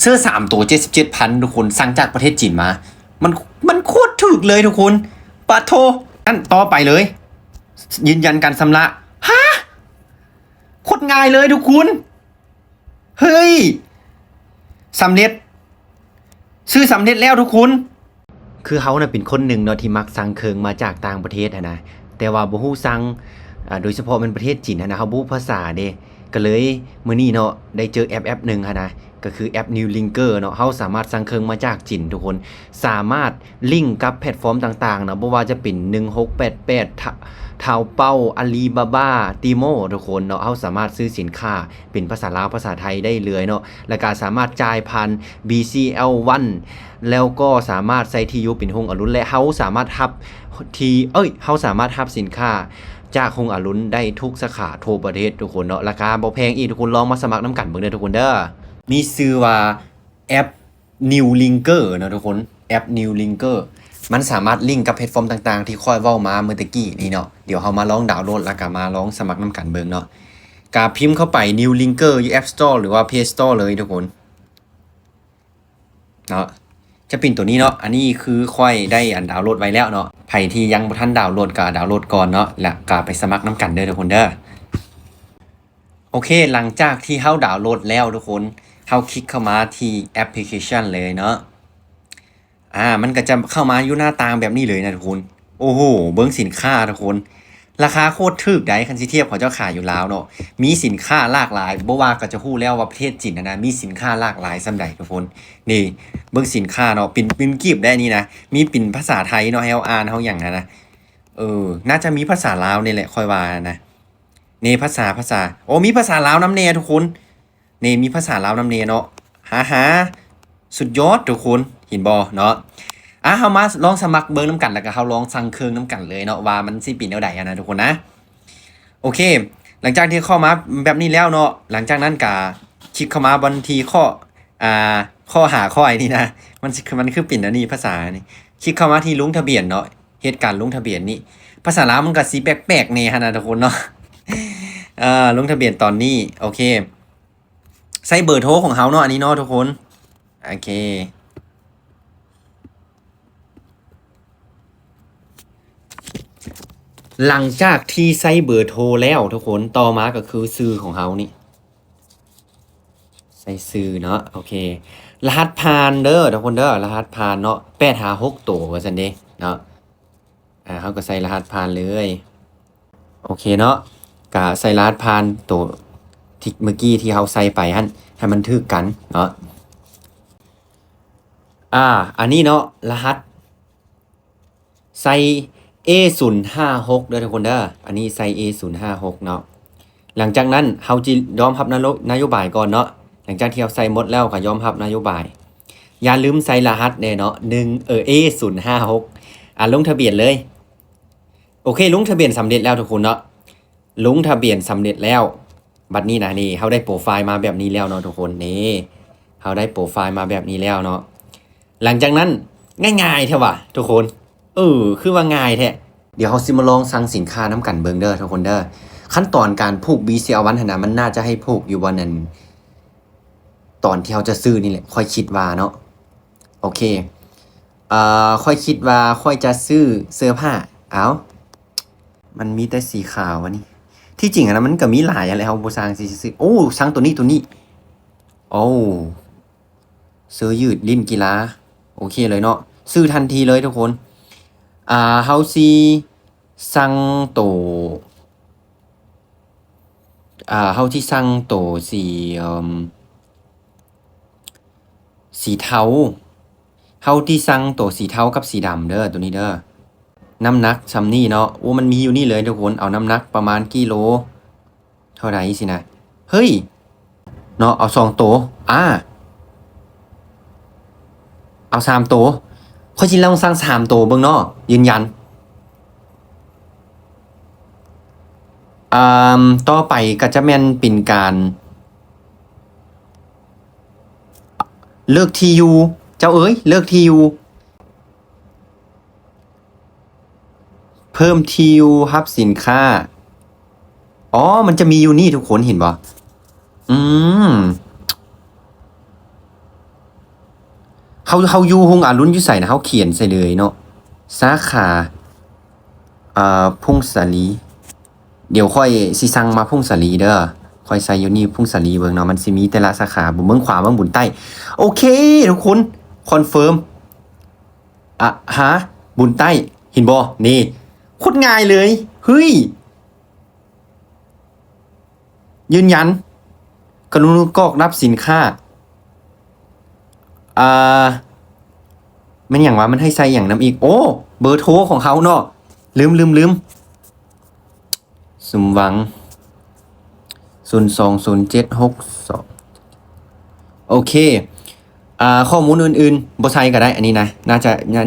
เสื้อ3ตัว77,000ทุกคนสั่งจากประเทศจีนมามันโคตรถูกเลยทุกคนปะโทอันต่อไปเลยยืนยันการชำระฮะโคตรง่ายเลยทุกคนเฮ้ยสำเร็จซื้อสำเร็จแล้วทุกคนคือเขาน่ะเป็นคนหนึ่งเนาะที่มักสั่งเครื่องมาจากต่างประเทศนะแต่ว่าบ่ฮู้สั่งโดยเฉพาะเป็นประเทศจีนนะเขาบ่ฮู้ภาษาเด้ก็เลยมื้อนี้เนาะได้เจอแอปหนึ่งนะก็คือแอป New Linker เนาะเฮาสามารถสั่งเครื่องมาจากจีนทุกคนสามารถลิงก์กับแพลตฟอร์มต่างๆเนาะบ่ว่าจะเป็น1688ทาวเป้าอาลีบาบาติโมทุกคนเนาะเฮาสามารถซื้อสินค้าเป็นภาษาลาวภาษาไทยได้เลยเนาะแล้วก็สามารถจ่ายผ่าน BCL1 แล้วก็สามารถใส่ที่อยู่เป็นฮงอรุณและเฮาสามารถรับเฮาสามารถรับสินค้าจากฮงอรุณได้ทุกสาขาทั่วประเทศทุกคนเนาะราคาบ่แพงอีกทุกคนลองมาสมัครนำกันเบิ่งเด้อทุกคนเด้อมีชื่อว่าแอป New Linker เนาะทุกคนแอป New Linker มันสามารถลิงก์กับแพลตฟอร์มต่างๆที่ค่อยเว้ามาเมื่อตะกี้นี่เนาะเดี๋ยวเฮามาลองดาวน์โหลดแล้วก็มาลองสมัครนำกันเบิ่งเนาะกาพิมพ์เข้าไป New Linker อยู่ App Store หรือว่า Play Store เลยทุกคนเนาะจะเป็นตัวนี้เนาะอันนี้คือค่อยได้ดาวน์โหลดไว้แล้วเนาะใครที่ยังบ่ทันดาวน์โหลดก็ดาวน์โหลดก่อนเนาะแล้วก็ไปสมัครนำกันเด้อทุกคนเด้อโอเคหลังจากที่เฮาดาวน์โหลดแล้วทุกคนเฮาคลิกเข้ามาที่แอปพลิเคชันเลยเนาะมันก็จะเข้ามาอยู่หน้าตาแบบนี้เลยนะทุกคนโอ้โหเบิ่งสินค้าทุกคนราคาโคตรถูกได้คันสิเทียบเขาเจ้าขายอยู่ลาวเนาะมีสินค้าหลากหลายบ่ว่าก็จะฮู้แล้วว่าประเทศจีนนะมีสินค้าหลากหลายส่ำใดทุกคนนี่เบิ่งสินค้าเนาะเป็นกีบได้นี่นะมีเป็นภาษาไทยเนาะให้เฮาอ่านเฮาหยังนะน่าจะมีภาษาลาวนี่แหละค่อยว่านะนี่ภาษาโอ้มีภาษาลาวนํแน่ทุกคนนี่มีภาษาลาวนํแน่เนาะหาสุดยอดทุกคนเห็นบ่เนาะเฮามาลองสมัครเบิ่งนำกันแล้วก็เฮาลองสั่งเครื่องนำกันเลยเนาะว่ามันสิเป็นแนวใดนะทุกคนนะโอเคหลังจากที่เข้ามาแบบนี้แล้วเนาะหลังจากนั้นก็คลิกเข้ามาบนที่ข้อหาข้อไอ้นี่นะมันคือปิ่นอันนี้ภาษานี่คลิกเข้ามาที่ลงทะเบียนเนาะเหตุการณ์ลงทะเบียนนี่ภาษาลาวมันก็สิแปลกๆแน่นะทุกคนเนาะลงทะเบียนตอนนี้โอเคใส่เบอร์โทรของเฮาเนาะอันนี้เนาะทุกคนโอเคหลังจากที่ใส่เบอร์โทรแล้วทุกคนต่อมาก็คือชื่อของเฮานี่ใส่ชื่อเนาะโอเครหัสผ่านเด้อทุกคนเด้อรหัสผ่านเนาะ856ตัวว่าซั่นเด้เนาะเฮาก็ใส่รหัสผ่านเลยโอเคเนาะก็ใส่รหัสผ่านตัวที่เมื่อกี้ที่เฮาใส่ไปหั่นให้มันถูกกันเนาะอันนี้เนาะรหัสใส่ A056 เด้อทุกคนเด้ออันนี้ใส่ A056 เนาะหลังจากนั้นเฮาจิยอมรับนโยบายก่อนเนาะหลังจากที่เฮาใส่หมดแล้วก็ยอมรับนโยบายอย่าลืมใส่รหัสแน่เนาะA056ลงทะเบียนเลยโอเคลงทะเบียนสำเร็จแล้วทุกคนเนาะลงทะเบียนสำเร็จแล้วบัดนี้นะนี่เฮาได้โปรไฟล์มาแบบนี้แล้วเนาะทุกคนนี่เฮาได้โปรไฟล์มาแบบนี้แล้วเนาะหลังจากนั้นง่ายๆแท้ว่ะทุกคนคือว่าง่ายแท้เดี๋ยวเฮาสิมาลองสั่งสินค้านำกันเบิ่งเด้อทุกคนเด้อขั้นตอนการผูก BCL1 หั่นน่ะมันน่าจะให้ผูกอยู่วันนั้นตอนที่เฮาจะซื้อนี่แหละค่อยคิดว่าเนาะโอเคค่อยคิดว่าค่อยจะซื้อเสื้อผ้ามันมีแต่สีขาวอันนี้ที่จริงนะมันก็มีหลายอะไรเฮาบ่สั่งสิซื้อสั่งตัวนี้โอ้เสื้อยืดลิ้นกีฬาโอเคเลยเนาะซื้อทันทีเลยทุกคนเฮาสิสั่งตัวเฮาที่สั่งตัวสีเทาเฮาที่สั่งตัวสีเทากับสีดำเด้อตัวนี้เด้อน้ำหนักซำนี้เนาะมันมีอยู่นี่เลยทุกคนเอาน้ำหนักประมาณกิโลเท่าไหร่สินะเฮ้ยเนาะเอา2ตัวเอา3ตัวค่อยสิลองสั่ง3ตัวเบิ่งเนาะยืนยันต่อไปก็จะแม่นเป็นการเลือกที่อยู่เจ้าเอ๋ยเลือกที่อยู่เพิ่มที่อยู่รับสินค้ามันจะมีอยู่นี่ทุกคนเห็นบ่ เขาอยู่ฮงอารุณอยู่ไสนะเขาเขียนใส่เลยเนาะสาขาพุ่งสาลีเดี๋ยวค่อยสิสั่งมาพุ่งสาลีเด้อค่อยใส่อยู่นี่พุ่งสาลีเบิ่งเนาะมันสิมีแต่ละสาขาบุเมืองขวาเมืองบุญใต้โอเคทุกคนคอนเฟิร์มฮะบุญใต้เห็นบ่นี่โคตรง่ายเลยเฮ้ยยืนยันกรุณากรอกรับสินค้ามันอย่างว่ามันให้ใส่อย่างน้ำอีกโอ้เบอร์โทรของเขาเนาะลืมสมหวัง020762โอเคข้อมูลอื่นๆบ่ใช้ก็ได้อันนี้นะน่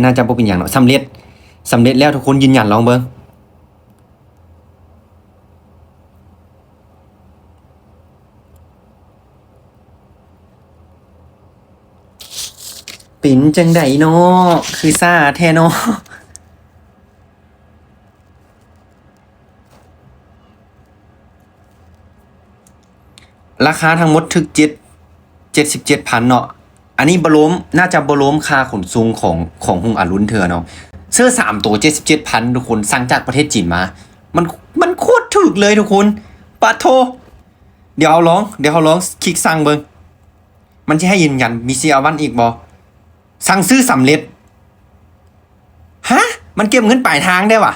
าจะบ่เป็นอย่างเนาะสำเร็จแล้วทุกคนยืนยันลองเบิ่งเป็นจังไดเนาะคือซ่าแท้เนาะราคาทั้งหมดถึก77,000เนาะอันนี้บ่รวมน่าจะบ่รวมค่าขนส่งของฮงอารุณเทื่อเนาะเสื้อ3ตัว77,000ทุกคนสั่งจากประเทศจีนมามันโคตรถูกเลยทุกคนปะโทเดี๋ยวเขาลองคลิกสั่งเบิ่งมันสิให้ยืนยันมี CR1 อีกบ่สั่งซื้อสำเร็จฮะมันเก็บเงินปลายทางได้วะ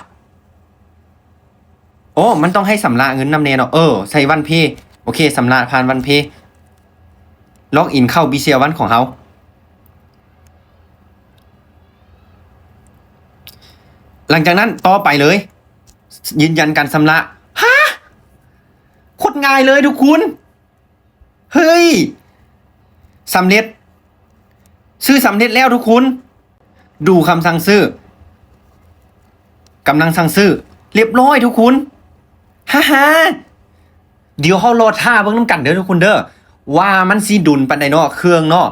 โอ้มันต้องให้สำระเงินนำแน่เนาะใส่วันเพย์โอเคสำระผ่านวันเพย์ล็อกอินเข้า BCL1 ของเขาหลังจากนั้นต่อไปเลยยืนยันการชำระฮะโคตรง่ายเลยทุกคนเฮ้ยสำเร็จซื้อสำเร็จแล้วทุกคนดูคำสั่งซื้อกำลังสั่งซื้อเรียบร้อยทุกคนฮ่าเดี๋ยวเขารอท่าเบิ่งน้ำกันเด้อทุกคนเด้อว่ามันสิดุลปานใดเนาะเครื่องเนาะ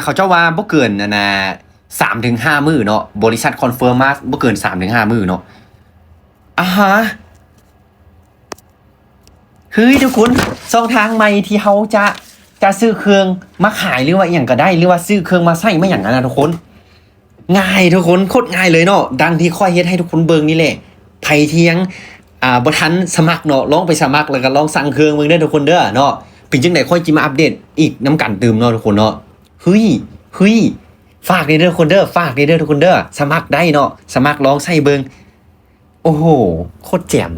เขาเจ้าว่าบ่เกิน3-5 มื้อเนาะบริษัทคอนเฟิร์มมาบ่เกิน3-5 มื้อเนาะฮะเฮ้ยทุกคนช่องทางใหม่ที่เขาจะซื้อเครื่องมาขายหรือว่าอย่างก็ได้หรือว่าซื้อเครื่องมาใส่ไม่อย่างนั้นนะทุกคนง่ายทุกคนโคตรง่ายเลยเนาะดังที่ค่อยเฮ็ดให้ทุกคนเบิ่งนี่แหละไผที่ยังบ่ทันสมัครเนาะลองไปสมัครแล้วก็ลองสั่งเครื่องเบิ่งได้ทุกคนเด้อเนาะเป็นจังได๋ค่อยจิมาอัปเดตอีกน้ำกันตื่มเนาะทุกคนเนาะเฮ้ยฝากเด้อทุกคนเด้อฝากเด้อทุกคนเด้อสมัครได้เนาะสมัครลองใส่เบิ่งโอ้โหโคตรแจ่ม